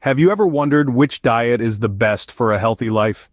Have you ever wondered which diet is the best for a healthy life?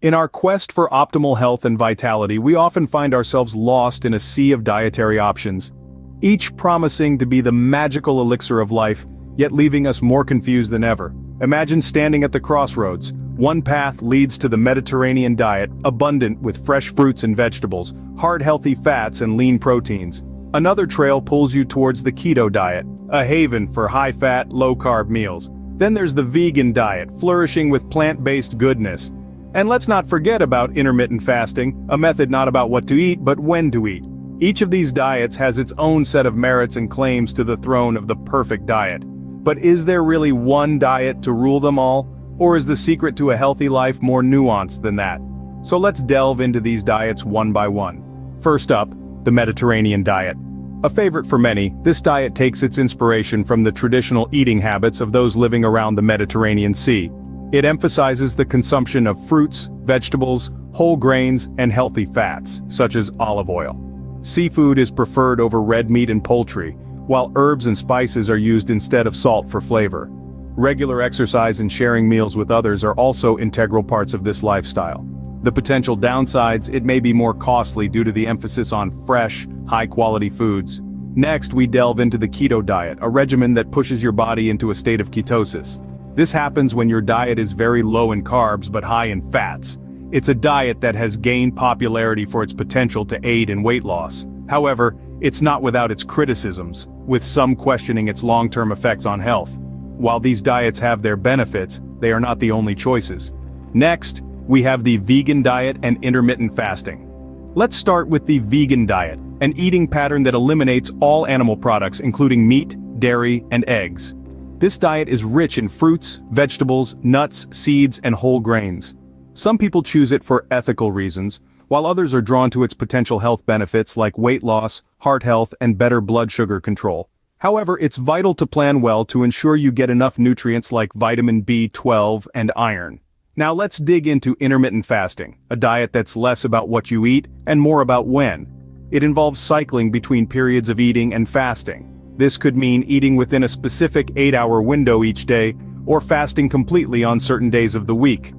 In our quest for optimal health and vitality, we often find ourselves lost in a sea of dietary options, each promising to be the magical elixir of life, yet leaving us more confused than ever. Imagine standing at the crossroads. One path leads to the Mediterranean diet, abundant with fresh fruits and vegetables, heart-healthy fats and lean proteins. Another trail pulls you towards the keto diet, a haven for high-fat, low-carb meals. Then there's the vegan diet, flourishing with plant-based goodness. And let's not forget about intermittent fasting, a method not about what to eat but when to eat. Each of these diets has its own set of merits and claims to the throne of the perfect diet. But is there really one diet to rule them all? Or is the secret to a healthy life more nuanced than that? So let's delve into these diets one by one. First up, the Mediterranean diet. A favorite for many, this diet takes its inspiration from the traditional eating habits of those living around the Mediterranean Sea. It emphasizes the consumption of fruits, vegetables, whole grains, and healthy fats, such as olive oil. Seafood is preferred over red meat and poultry, while herbs and spices are used instead of salt for flavor. Regular exercise and sharing meals with others are also integral parts of this lifestyle. The potential downsides: it may be more costly due to the emphasis on fresh, high-quality foods. Next, we delve into the keto diet, a regimen that pushes your body into a state of ketosis. This happens when your diet is very low in carbs but high in fats. It's a diet that has gained popularity for its potential to aid in weight loss. However, it's not without its criticisms, with some questioning its long-term effects on health. While these diets have their benefits, they are not the only choices. Next, we have the vegan diet and intermittent fasting. Let's start with the vegan diet, an eating pattern that eliminates all animal products including meat, dairy, and eggs. This diet is rich in fruits, vegetables, nuts, seeds, and whole grains. Some people choose it for ethical reasons, while others are drawn to its potential health benefits like weight loss, heart health, and better blood sugar control. However, it's vital to plan well to ensure you get enough nutrients like vitamin B12 and iron. Now let's dig into intermittent fasting, a diet that's less about what you eat and more about when. It involves cycling between periods of eating and fasting. This could mean eating within a specific 8-hour window each day, or fasting completely on certain days of the week.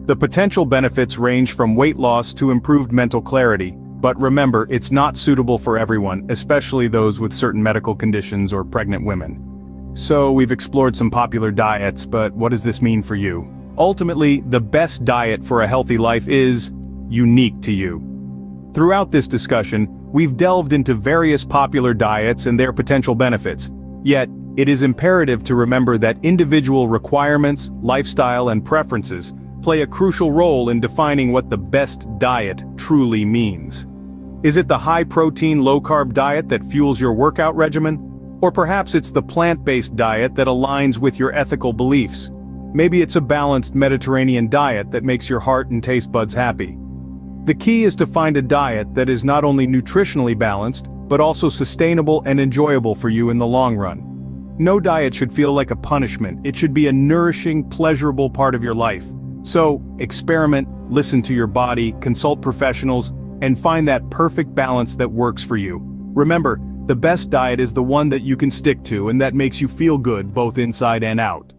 The potential benefits range from weight loss to improved mental clarity, but remember, it's not suitable for everyone, especially those with certain medical conditions or pregnant women. So we've explored some popular diets, but what does this mean for you? Ultimately, the best diet for a healthy life is unique to you. Throughout this discussion, we've delved into various popular diets and their potential benefits. Yet, it is imperative to remember that individual requirements, lifestyle, and preferences play a crucial role in defining what the best diet truly means. Is it the high-protein, low-carb diet that fuels your workout regimen? Or perhaps it's the plant-based diet that aligns with your ethical beliefs? Maybe it's a balanced Mediterranean diet that makes your heart and taste buds happy. The key is to find a diet that is not only nutritionally balanced, but also sustainable and enjoyable for you in the long run. No diet should feel like a punishment. It should be a nourishing, pleasurable part of your life. So, experiment, listen to your body, consult professionals, and find that perfect balance that works for you. Remember, the best diet is the one that you can stick to and that makes you feel good both inside and out.